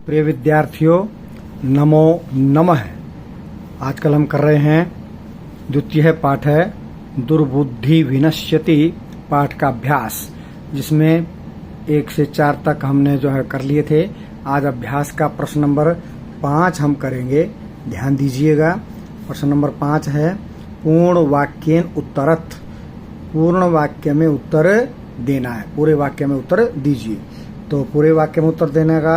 प्रिय विद्यार्थियों, नमो नमः। आजकल हम कर रहे हैं द्वितीय पाठ है दुर्बुद्धि विनश्यति पाठ का अभ्यास, जिसमें 1 से 4 तक हमने कर लिए थे। आज अभ्यास का प्रश्न नंबर 5 हम करेंगे। ध्यान दीजिएगा। प्रश्न नंबर 5 है पूर्ण वाक्येन उत्तरत्। पूर्ण वाक्य में उत्तर देना है। पूरे वाक्य में उत्तर दीजिए। तो पूरे वाक्य में उत्तर देने का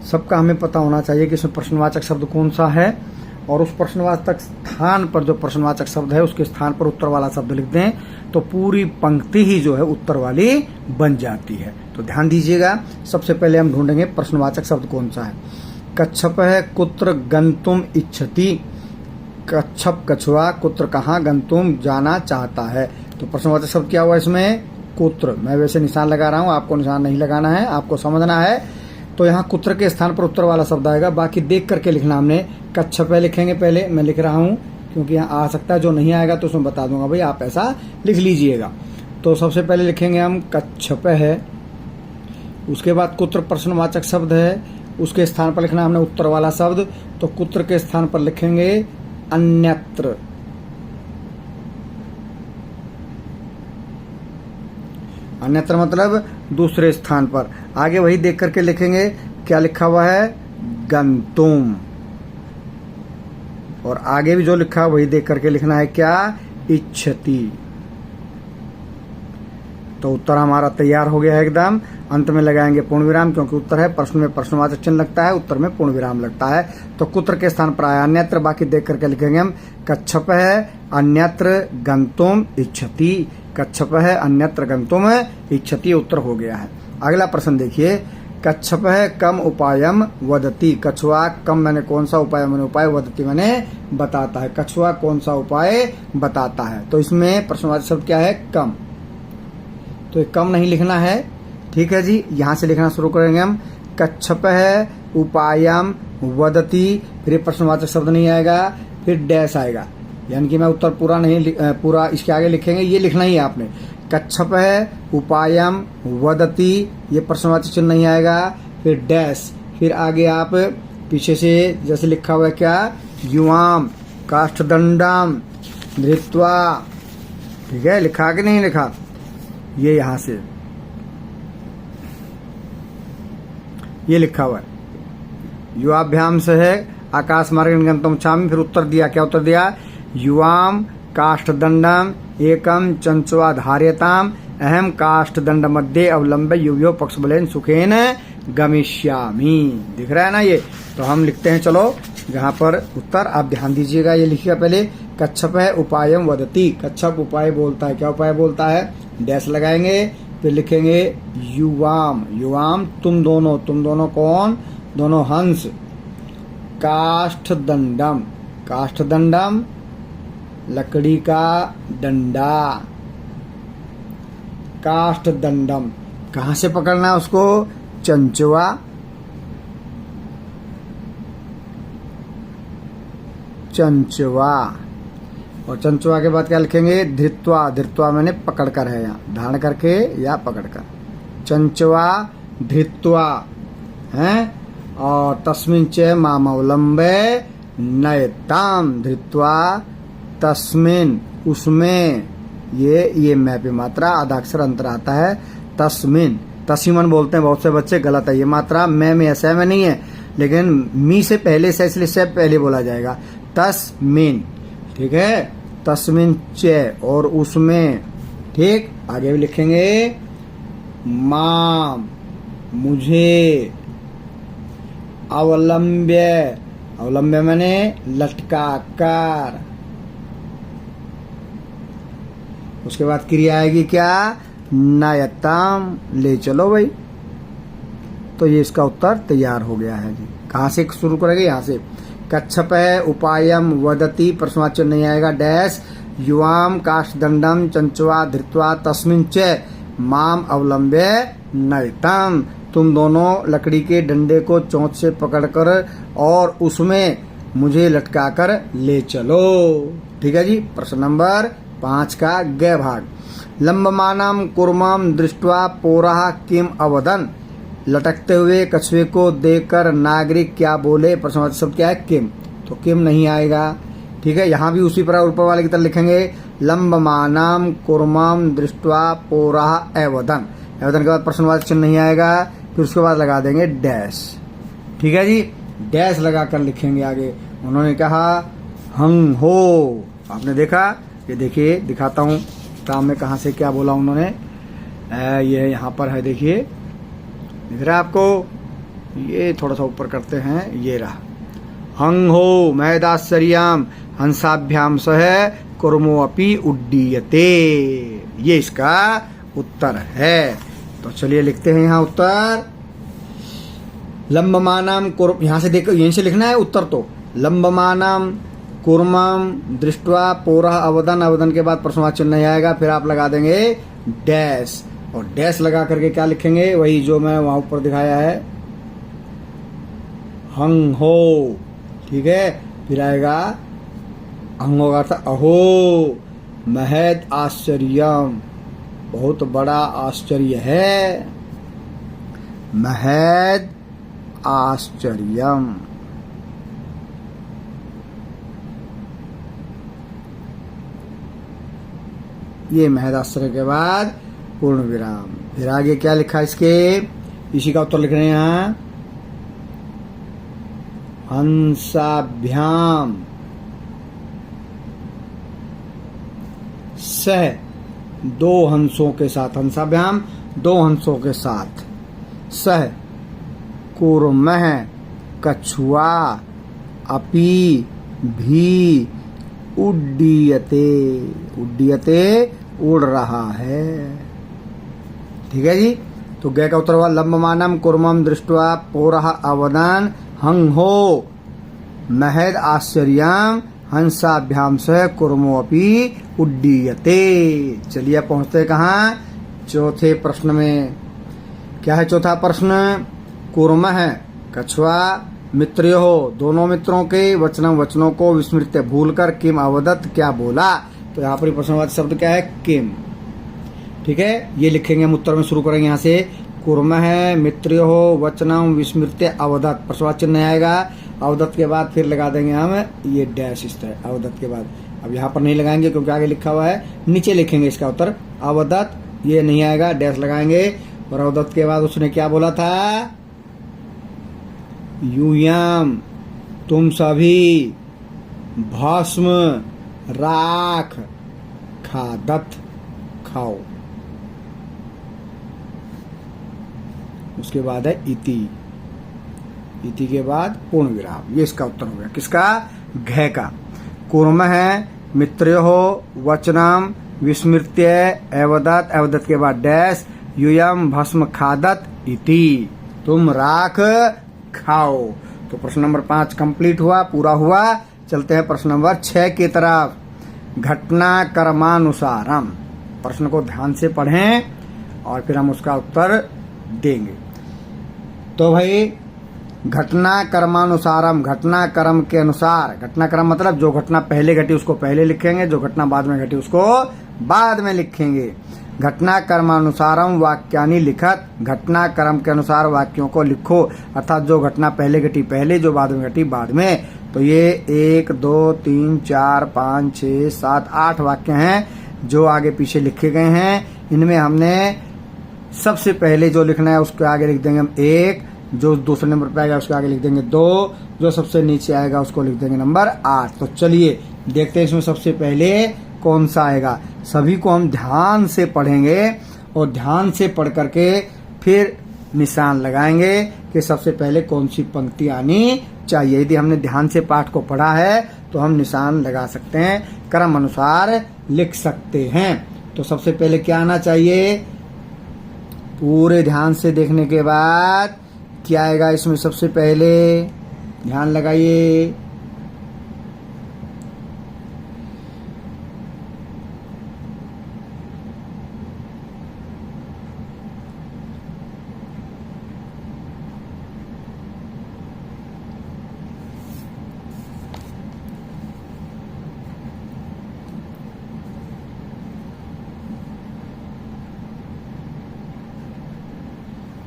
सबका हमें पता होना चाहिए कि इसमें प्रश्नवाचक शब्द कौन सा है, और उस प्रश्नवाचक स्थान पर जो प्रश्नवाचक शब्द है उसके स्थान पर उत्तर वाला शब्द लिख दें तो पूरी पंक्ति ही उत्तर वाली बन जाती है। तो ध्यान दीजिएगा। सबसे पहले हम ढूंढेंगे प्रश्नवाचक शब्द कौन सा है। कच्छप है कुत्र गंतुम इच्छति। कच्छप कछुआ, कुत्र कहाँ, गंतुम जाना चाहता है। तो प्रश्नवाचक शब्द क्या हुआ इसमें? कुत्र। मैं वैसे निशान लगा रहा हूँ, आपको निशान नहीं लगाना है, आपको समझना है। तो यहाँ कुत्र के स्थान पर उत्तर वाला शब्द आएगा। बाकी देख करके लिखना। हमने कच्छप लिखेंगे पहले, मैं लिख रहा हूँ क्योंकि यहाँ आ सकता है। जो नहीं आएगा तो उसमें बता दूंगा, भाई आप ऐसा लिख लीजिएगा। तो सबसे पहले लिखेंगे हम कच्छप है, उसके बाद कुत्र प्रश्नवाचक शब्द है, उसके स्थान पर लिखना हमने उत्तर वाला शब्द। तो कुत्र के स्थान पर लिखेंगे अन्यत्र। अन्यत्र मतलब दूसरे स्थान पर। आगे वही देख करके लिखेंगे। क्या लिखा हुआ है? गंतुम। और आगे भी जो लिखा है वही देख करके लिखना है। क्या? इच्छति। तो उत्तर हमारा तैयार हो गया है एकदम। अंत में लगाएंगे पूर्ण विराम, क्योंकि उत्तर है, प्रश्न में प्रश्नवाचक चिन्ह लगता है, उत्तर में पूर्ण विराम लगता है। तो कुत्र के स्थान पर आया अन्यत्र। बाकी देख करके लिखेंगे हम कच्छप है अन्यत्र गंतुम इच्छति। कच्छप है अन्यत्र गंतुम इच्छति, उत्तर हो गया है। अगला प्रश्न देखिए। कच्छप है कम उपायम वदति। कछुआ कम मैंने कौन सा उपाय, मैंने उपाय, वदति मैंने बताता है। कछुआ कौन सा उपाय बताता है। तो इसमें प्रश्नवाचक शब्द क्या है? कम। तो कम नहीं लिखना है, ठीक है जी। यहाँ से लिखना शुरू करेंगे हम। कच्छप है उपायम वदति, फिर प्रश्नवाचक शब्द नहीं आएगा, फिर डैश आएगा। यानी कि मैं उत्तर पूरा नहीं पूरा इसके आगे लिखेंगे, ये लिखना ही है आपने। कच्छप है उपायम वदति, ये प्रश्नवाचक चिन्ह नहीं आएगा, फिर डैश, फिर आगे आप पीछे से जैसे लिखा हुआ है क्या? युवाम काष्ठदंडम धृत्वा। ठीक है, लिखा कि नहीं लिखा? ये यहां से ये लिखा हुआ है। युवाभ्याम से है आकाश मार्ग गंतुम इच्छामि। फिर उत्तर दिया, क्या उत्तर दिया? युवाम काष्ठदंडम एकम चंचवा धार्यताम अहम काष्ठदंड मध्य अवलंबे युवयो पक्षबलेन सुखेन गमिष्यामि। दिख रहा है ना ये? तो हम लिखते हैं, चलो जहाँ पर उत्तर आप ध्यान दीजिएगा। ये लिखिएगा पहले। कच्छप है उपायम वदति। कच्छप उपाय बोलता है। क्या उपाय बोलता है? डैश लगाएंगे, फिर लिखेंगे युवाम। युवाम तुम दोनों। तुम दोनों कौन? दोनों हंस। काष्ठदंडम। काष्ठदंडम लकड़ी का डंडा। काष्ठदंडम कहाँ से पकड़ना है उसको? चंचुआ। चंचुआ। और चंचुआ के बाद क्या लिखेंगे? धृत्वा। धृत्वा मैंने पकड़ कर है, यहाँ धारण करके या पकड़ कर। चंचुआ धृत्वा है। और तस्मिन् च मामवलंबे नयताम धृत्वा तस्मिन्, उसमें। ये मैं पे मात्रा आधा अक्षर अंतर आता है। तस्मिन् तस्मिन बोलते हैं बहुत से बच्चे, गलत है ये मात्रा। मैं में ऐसा में नहीं है, लेकिन मी से पहले से, इसलिए से पहले बोला जाएगा। तस्मिन्, ठीक है। तस्मिन् च, और उसमें। ठीक, आगे भी लिखेंगे माम, मुझे। अवलंब्य। अवलंब्य मैंने लटका कर। उसके बाद क्रिया आएगी क्या? नयतम, ले चलो भाई। तो ये इसका उत्तर तैयार हो गया है जी। कहाँ से शुरू करेंगे? यहाँ से। कच्छप है उपायम वदति, प्रश्नवाचक नहीं आएगा, डैश। युवाम काष्ठदंडम चंचवा धृत्वा तस्मिन् च माम अवलंब्य नयतम। तुम दोनों लकड़ी के डंडे को चोंच से पकड़कर और उसमें मुझे लटकाकर ले चलो। ठीक है जी। प्रश्न नंबर 5 का ग भाग। लंबमानम कुर्मम दृष्ट्वा पोरः किम अवदन। लटकते हुए कछुए को देखकर नागरिक क्या बोले? प्रश्नवाची शब्द क्या है? किम। तो किम नहीं आएगा। ठीक है, यहाँ भी उसी प्रकार ऊपर वाले की तरह लिखेंगे लंबमानाम कुर्माम दृष्ट्वा पोराह एवदन। एवदन के बाद प्रश्नवाची चिन्ह नहीं आएगा, फिर उसके बाद लगा देंगे डैश। ठीक है जी, डैश लगाकर लिखेंगे आगे। उन्होंने कहा हंग हो। आपने देखा, ये देखिए दिखाता हूँ किताब में कहाँ से क्या बोला उन्होंने। ये यहाँ पर है, देखिए दिख रहा है आपको? ये थोड़ा सा ऊपर करते हैं, ये रहा। हंग हो महदाश्चर्याम हंसाभ्याम सह कुर्मो अपि उड्डीयते। ये इसका उत्तर है। तो चलिए लिखते हैं यहाँ उत्तर। लंबमानाम कुर्म, यहाँ से देखो, यहीं से लिखना है उत्तर। तो लंबमानाम कुर्मम दृष्ट्वा पोरह अवदन। अवदन के बाद प्रश्नवाची चिन्ह नहीं आएगा, फिर आप लगा देंगे डैश। और डैश लगा करके क्या लिखेंगे? वही जो मैं वहां ऊपर दिखाया है, हंग हो। ठीक है, फिर आएगा हंगो का अर्थ अहो महद आश्चर्यम, बहुत बड़ा आश्चर्य है। महद आश्चर्यम। ये महद आश्चर्य के बाद पूर्ण विराम। फिर आगे क्या लिखा इसके? इसी का उत्तर लिख रहे हैं यहाँ। हंसाभ्याम सह, दो हंसों के साथ। हंसाभ्याम दो हंसों के साथ। सह कुर्मः कछुआ अपि भी उड्डीयते। उड्डीयते उड़ रहा है। ठीक है जी, तो गय का उत्तर हुआ लंबमानम कुर्मम दृष्ट्वा पोरह अवदान हंग हो महद आश्चर्यम हंसाभ्याम से कुर्मो अपि उड्डीयते। चलिए अब पहुंचते कहाँ? चौथे प्रश्न में। क्या है चौथा प्रश्न? कुर्म है कछुआ मित्रो हो, दोनों मित्रों के वचनों को विस्मृत भूलकर किम अवदत, क्या बोला? तो यहाँ पर प्रश्नवाची शब्द क्या है? किम। ठीक है, ये लिखेंगे हम उत्तर में। शुरू करेंगे यहाँ से। कुर्म है मित्रो हो वचनम विस्मृत अवदत। प्रश्नवाची चिन्ह नहीं आएगा। अवदत के बाद फिर लगा देंगे हम ये डैश इस तरह। अवदत के बाद अब यहाँ पर नहीं लगाएंगे क्योंकि आगे लिखा हुआ है, नीचे लिखेंगे इसका उत्तर। अवदत ये नहीं आएगा, डैश लगाएंगे। और अवदत के बाद उसने क्या बोला था? यूयम तुम सभी भस्म राख खादत, खाओ। उसके बाद है इति। इति के बाद पूर्ण विराम। ये इसका उत्तर हो गया। किसका? घ का। कुर्म है मित्रो हो वचनम विस्मृत्य एवदत। एवदत के बाद डैश यूयम भस्म खादत इति, तुम राख खाओ। तो प्रश्न नंबर 5 कंप्लीट हुआ, पूरा हुआ। चलते हैं प्रश्न नंबर 6 की तरफ। घटना कर्मानुसारम। प्रश्न को ध्यान से पढ़ें और फिर हम उसका उत्तर देंगे। तो भाई घटना कर्मानुसारम, घटना कर्म के अनुसार। घटना कर्म मतलब जो घटना पहले घटी उसको पहले लिखेंगे, जो घटना बाद में घटी उसको बाद में लिखेंगे। घटना कर्मानुसारम वाक्यानि लिखत। घटना कर्म के अनुसार वाक्यों को लिखो, अर्थात जो घटना पहले घटी पहले, जो बाद में घटी बाद में। तो ये 1 2 3 4 5 6 7 8 वाक्य हैं जो आगे पीछे लिखे गए हैं। इनमें हमने सबसे पहले जो लिखना है उसके आगे लिख देंगे हम 1, जो दूसरे नंबर पे आएगा उसके आगे लिख देंगे 2, जो सबसे नीचे आएगा उसको लिख देंगे नंबर 8। तो चलिए देखते हैं इसमें सबसे पहले कौन सा आएगा। सभी को हम ध्यान से पढ़ेंगे और ध्यान से पढ़ करके फिर निशान लगाएंगे कि सबसे पहले कौन सी पंक्ति आनी चाहिए। यदि हमने ध्यान से पाठ को पढ़ा है तो हम निशान लगा सकते हैं, क्रम अनुसार लिख सकते हैं। तो सबसे पहले क्या आना चाहिए? पूरे ध्यान से देखने के बाद क्या आएगा इसमें सबसे पहले? ध्यान लगाइए।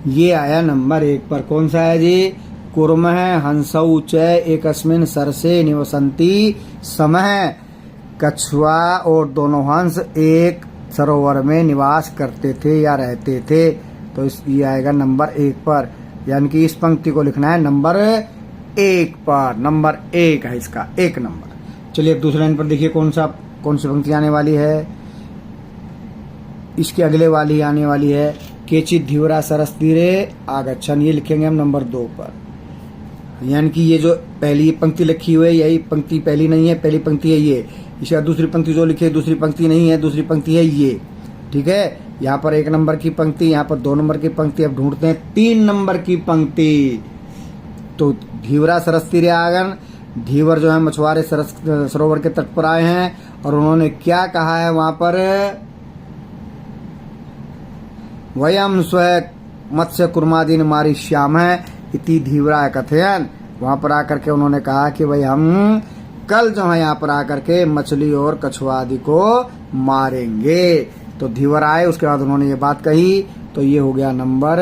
ये आया नंबर 1 पर। कौन सा है जी? कुर्मः हंसौ च एकस्मिन् सरसे निवसन्ति समः। कछुआ और दोनों हंस एक सरोवर में निवास करते थे या रहते थे। तो ये आएगा नंबर 1 पर, यानी कि इस पंक्ति को लिखना है नंबर 1 पर। नंबर 1 है इसका, 1 नंबर। चलिए अब दूसरे लाइन पर देखिए कौन सी पंक्ति आने वाली है। इसके अगले वाली आने वाली है, केचित् धीवरा सरस तीरे आगच्छन्। ये लिखेंगे हम नंबर 2 पर, यानी कि ये जो पहली पंक्ति लिखी हुई है यही पंक्ति पहली नहीं है, पहली पंक्ति है ये। इसका दूसरी पंक्ति जो लिखी है दूसरी पंक्ति नहीं है, दूसरी पंक्ति है ये। ठीक है, यहाँ पर 1 नंबर की पंक्ति, यहाँ पर 2 नंबर की पंक्ति। अब ढूंढते हैं 3 नंबर की पंक्ति। तो धीवरा सरस तीरे आगन, धीवर जो है मछुआरे सरस सरोवर के तट पर आए हैं और उन्होंने क्या कहा है वहां पर? वयम स्व मत्स्य कुर्मादीन मारिष्यामः इति धीवरा कथयन्। वहां पर आकर के उन्होंने कहा कि भाई हम कल जो है यहाँ पर आकर के मछली और कछुआ आदि को मारेंगे। तो धीवर आए, उसके बाद उन्होंने ये बात कही। तो ये हो गया नंबर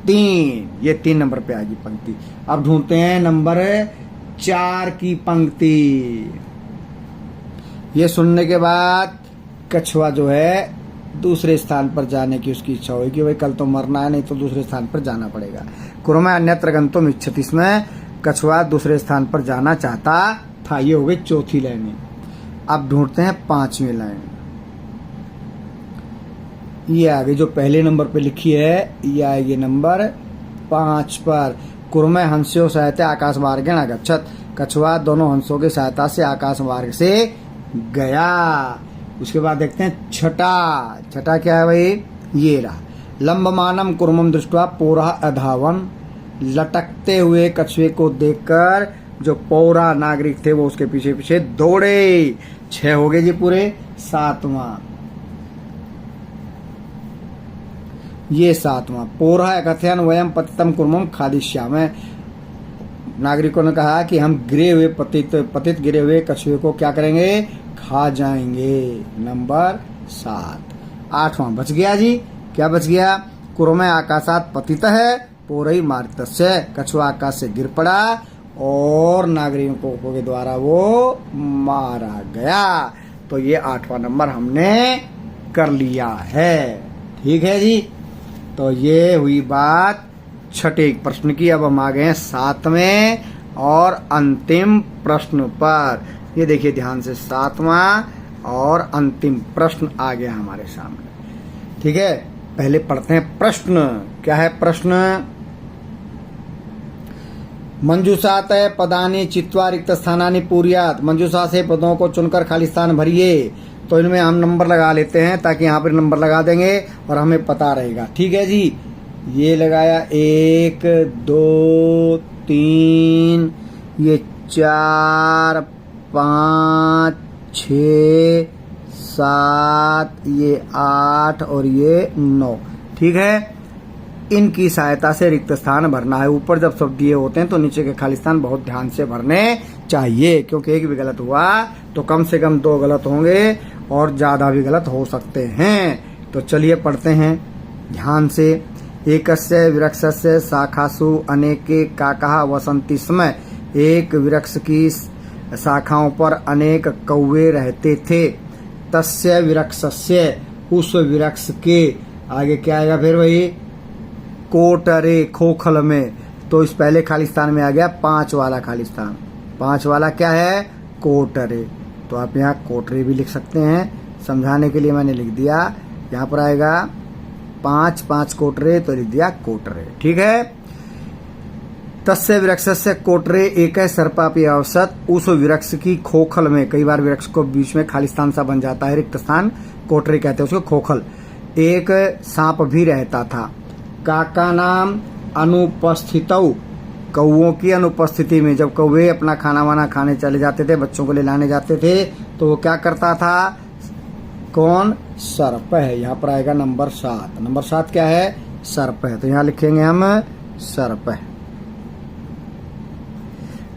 3। ये 3 नंबर पे आएगी पंक्ति। अब ढूंढते हैं नंबर 4 की पंक्ति। ये सुनने के बाद कछुआ जो है दूसरे स्थान पर जाने की उसकी इच्छा हुई कि भाई कल तो मरना है, नहीं तो दूसरे स्थान पर जाना पड़ेगा। कुर्मः अन्यत्र गन्तुम् इच्छति। इसमें कछुआ दूसरे स्थान पर जाना चाहता था। ये हो गई चौथी लाइन। अब ढूंढते हैं 5वीं लाइन। ये आगे जो पहले नंबर पे लिखी है ये आएगी नंबर 5 पर। कुर्मः हंस्यो सहायते आकाश मार्गेण अगच्छत्। कछुआ दोनों हंसों की सहायता से आकाश मार्ग से गया। उसके बाद देखते हैं छठा क्या है भाई? ये रहा। लंबमानम कुर्मम दृष्ट्वा पौरा अधावन। लटकते हुए कछुए को देखकर जो पौरा नागरिक थे वो उसके पीछे पीछे दौड़े। 6 हो गए जी पूरे। 7वां, ये 7वां। पौरा कथयन् वयम पतितम कुर्मम खादिष्यामः। नागरिकों ने कहा कि हम गिरे हुए पतित गिरे हुए कछुए को क्या करेंगे? खा जाएंगे। नंबर 7। 8वां बच गया जी। क्या बच गया? कुर्मः आकाशात् पतितः पौरै मारितस्य। कछुआ आकाश से गिर पड़ा और नागरिकों के द्वारा वो मारा गया। तो ये 8वां नंबर हमने कर लिया है। ठीक है जी। तो ये हुई बात छठे प्रश्न की। अब हम आ गए हैं 7वें और अंतिम प्रश्न पर। ये देखिए ध्यान से, 7वां और अंतिम प्रश्न आ गया हमारे सामने। ठीक है, पहले पढ़ते हैं प्रश्न। क्या है प्रश्न? मंजूषा तय पदानि चित्वा रिक्त स्थानानि पूर्यात्। मंजूषा से पदों को चुनकर खाली स्थान भरिए। तो इनमें हम नंबर लगा लेते हैं ताकि यहाँ पर नंबर लगा देंगे और हमें पता रहेगा। ठीक है जी। ये लगाया 1 2 3, ये 4 5 6 7, ये 8 और ये 9। ठीक है, इनकी सहायता से रिक्त स्थान भरना है। ऊपर जब शब्द दिए होते हैं तो नीचे के खाली स्थान बहुत ध्यान से भरने चाहिए, क्योंकि एक भी गलत हुआ तो कम से कम 2 गलत होंगे और ज्यादा भी गलत हो सकते हैं। तो चलिए पढ़ते हैं ध्यान से। एकस्य वृक्षस्य शाखासु अनेके काकाः वसन्ति स्म। एक वृक्ष की शाखाओं पर अनेक कौवे रहते थे। तस्य वृक्षस्य, उस वृक्ष के आगे क्या आएगा फिर वही? कोटरे, खोखल में। तो इस पहले खाली स्थान में आ गया 5 वाला खाली स्थान। 5 वाला क्या है? कोटरे। तो आप यहाँ कोटरे भी लिख सकते हैं, समझाने के लिए मैंने लिख दिया। यहाँ पर आएगा 5 कोटरे, तो लिख दिया कोटरे। ठीक है। तस्य वृक्षस्य कोटरे एक सर्पापि अवसत। उस वृक्ष की खोखल में, कई बार वृक्ष को बीच में खाली स्थान सा बन जाता है, रिक्त स्थान, कोटरे कहते हैं उसको, खोखल। एक सांप भी रहता था। काका नाम अनुपस्थितौ, कौओं की अनुपस्थिति में, जब कौवे अपना खाना वाना खाने चले जाते थे, बच्चों को ले लाने जाते थे, तो वो क्या करता था? कौन? सर्प है। यहाँ पर आएगा नंबर 7। नंबर 7 क्या है? सर्प है। तो यहाँ लिखेंगे हम सर्प है।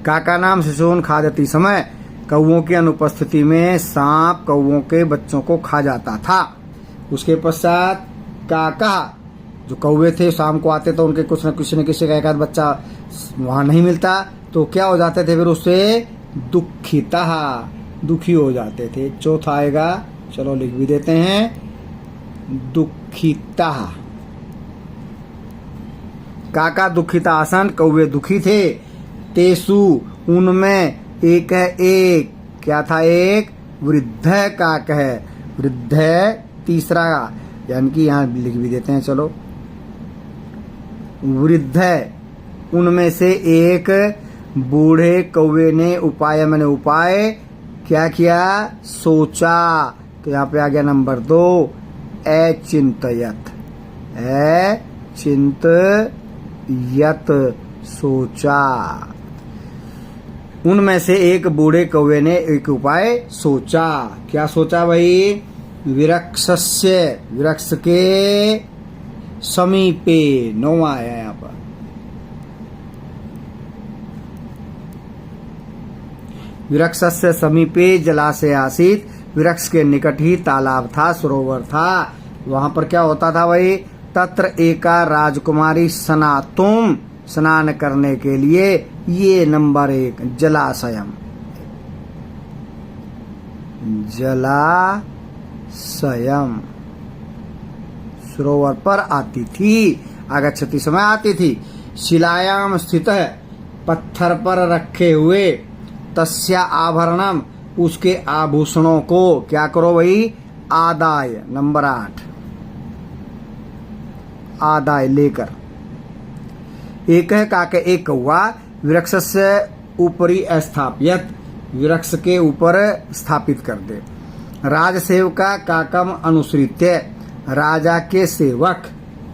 काका नाम शिशून खादती समय, कौओं की अनुपस्थिति में सांप कौओं के बच्चों को खा जाता था। उसके पश्चात काका, जो कौवे थे शाम को आते तो उनके कुछ न किसी का एक आध बच्चा वहां नहीं मिलता तो क्या हो जाते थे फिर उससे दुखिता, दुखी हो जाते थे। चौथा आएगा, चलो लिख भी देते हैं, दुखिता। काका दुखिता आसन, कौवे दुखी थे। तेसु उनमें, एक है एक, क्या था एक, वृद्ध काक है, वृद्ध तीसरा, यानी कि यहां लिख भी देते हैं, चलो वृद्ध उनमें से एक बूढ़े कौवे ने उपाय, मैंने उपाय क्या किया, सोचा। तो यहाँ पे आ गया नंबर 2, अचिंतयत, अचिंतयत, सोचा। उनमें से एक बूढ़े कौवे ने एक उपाय सोचा। क्या सोचा भाई, विरक्षस्य, विरक्ष के समीपे, 9वां आया यहाँ पर। विरक्षस्य समीपे जलाशय आसीत, वृक्ष के निकट ही तालाब था, सरोवर था। वहां पर क्या होता था भाई, तत्र एका राजकुमारी स्नातुम, स्नान करने के लिए, ये नंबर 1 जलाशयम, जलाशयम, सरोवर पर आती थी, आगच्छति समय आती थी। शिलायाम स्थित, पत्थर पर रखे हुए, तस्या आभरणम, उसके आभूषणों को क्या करो भाई, आदाय, नंबर 8, आदाय लेकर। एक है काके, एक कौवा, वृक्ष से ऊपरी स्थापित, वृक्ष के ऊपर स्थापित कर दे। राजसेवका काकम अनुसृत्य, राजा के सेवक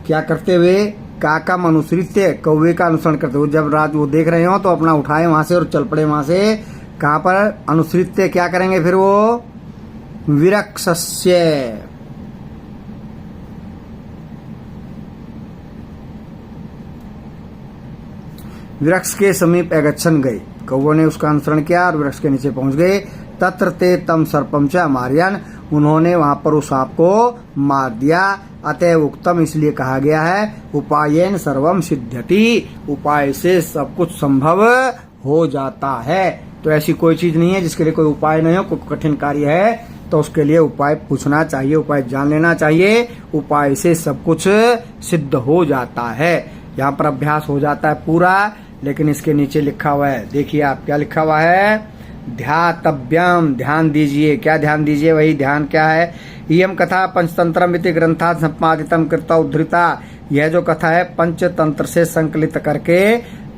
क्या करते हुए, काकम अनुसृत्य, कौवे का अनुसरण करते हुए। जब राज वो देख रहे हो तो अपना उठाए वहां से और चल पड़े वहां से, कहां पर, अनुसृत्य, क्या करेंगे फिर वो, विरक्षस्य, वृक्ष के समीप अगच्छन गए, कौवों ने उसका अनुसरण किया और वृक्ष के नीचे पहुंच गए। तत्र ते तम सर्पम च मार्यन, उन्होंने वहां पर उस सांप को मार दिया। अतएव उक्तम, इसलिए कहा गया है, उपायेन सर्वम सिद्ध्यति, उपाय से सब कुछ संभव हो जाता है। तो ऐसी कोई चीज नहीं है जिसके लिए कोई उपाय नहीं हो, कोई कठिन कार्य है तो उसके लिए उपाय पूछना चाहिए, उपाय जान लेना चाहिए, उपाय से सब कुछ सिद्ध हो जाता है। यहाँ पर अभ्यास हो जाता है पूरा, लेकिन इसके नीचे लिखा हुआ है, देखिए आप क्या लिखा हुआ है, ध्यातव्यम, ध्यान दीजिए। क्या ध्यान दीजिए, वही ध्यान क्या है, इयम कथा पंचतंत्रम इति ग्रंथात् संपादितम कृता उद्धृता, यह जो कथा है पंचतंत्र से संकलित करके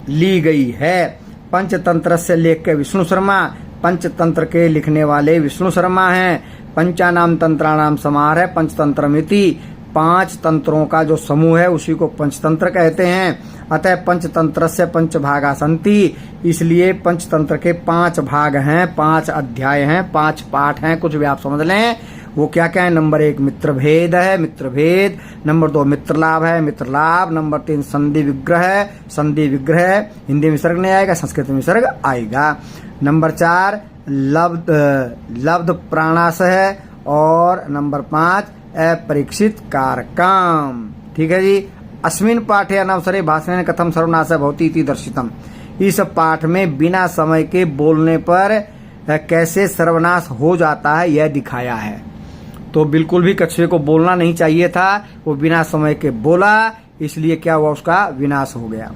ली गई है। पंचतंत्र से लेख के विष्णु शर्मा, पंचतंत्र के लिखने वाले विष्णु शर्मा हैं। पंचानाम तंत्राणाम समाहार है पंचतंत्रमिति, 5 तंत्रों का जो समूह है उसी को पंचतंत्र कहते हैं। अतः पंचतंत्र से 5 भागा संति, इसलिए पंचतंत्र के 5 भाग हैं, 5 अध्याय हैं, 5 पाठ हैं, कुछ भी आप समझ लें। वो क्या क्या है, नंबर 1 मित्र भेद है, मित्र भेद, नंबर 2 मित्र लाभ है, मित्र लाभ, नंबर 3 संधि विग्रह है, संधि विग्रह, हिंदी में विसर्ग नहीं आएगा, संस्कृत में विसर्ग आएगा। नंबर 4 लब्ध प्राणास है, और नंबर 5 अपरीक्षित कारकम। ठीक है जी। अस्मिन पाठे अनवसरे भाषण कथम सर्वनाश भवति इति दर्शितम, इस पाठ में बिना समय के बोलने पर कैसे सर्वनाश हो जाता है यह दिखाया है। तो बिल्कुल भी कछुए को बोलना नहीं चाहिए था, वो बिना समय के बोला, इसलिए क्या हुआ, उसका विनाश हो गया।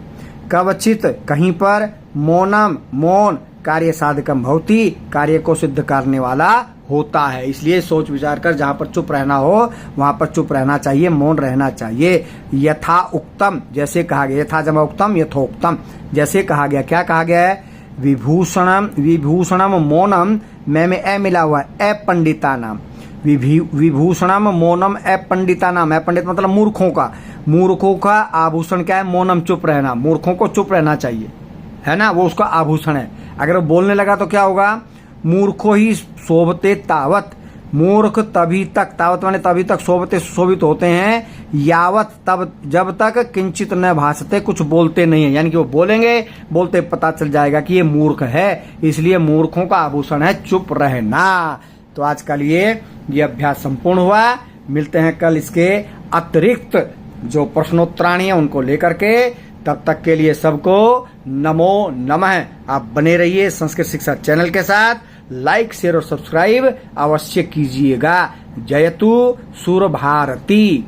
कवचित, कहीं पर, मौनम, मौन, कार्य साधकम भवति, कार्य को सिद्ध करने वाला होता है। इसलिए सोच विचार कर जहां पर चुप रहना हो वहां पर चुप रहना चाहिए, मौन रहना चाहिए। यथा उक्तम, जैसे कहा गया, यथा जमा उक्तम यथोक्तम, जैसे कहा गया। क्या कहा गया है, विभूषणम, विभूषणम मौनम, में ए मिला हुआ है, अपंडिता नाम, विभूषणम मौनम अपंडिता नाम, अपंडित मतलब मूर्खों का, मूर्खों का आभूषण क्या है, मौनम, चुप रहना, मूर्खों को चुप रहना चाहिए, है ना, वो उसका आभूषण है। अगर वो बोलने लगा तो क्या होगा, मूर्खो ही शोभते तावत, मूर्ख तभी तक, तावत माने तभी तक, शोभते शोभित होते हैं, यावत तब, जब तक किंचित न भाषते, कुछ बोलते नहीं है, यानी कि वो बोलेंगे, बोलते पता चल जाएगा कि ये मूर्ख है। इसलिए मूर्खों का आभूषण है चुप रहना। तो आज के लिए ये अभ्यास संपूर्ण हुआ। मिलते हैं कल इसके अतिरिक्त जो प्रश्नोत्तराणी है उनको लेकर के। तब तक के लिए सबको नमो नमः। आप बने रहिए संस्कृत शिक्षा चैनल के साथ। लाइक, शेयर और सब्सक्राइब अवश्य कीजिएगा। जयतु सुर भारती।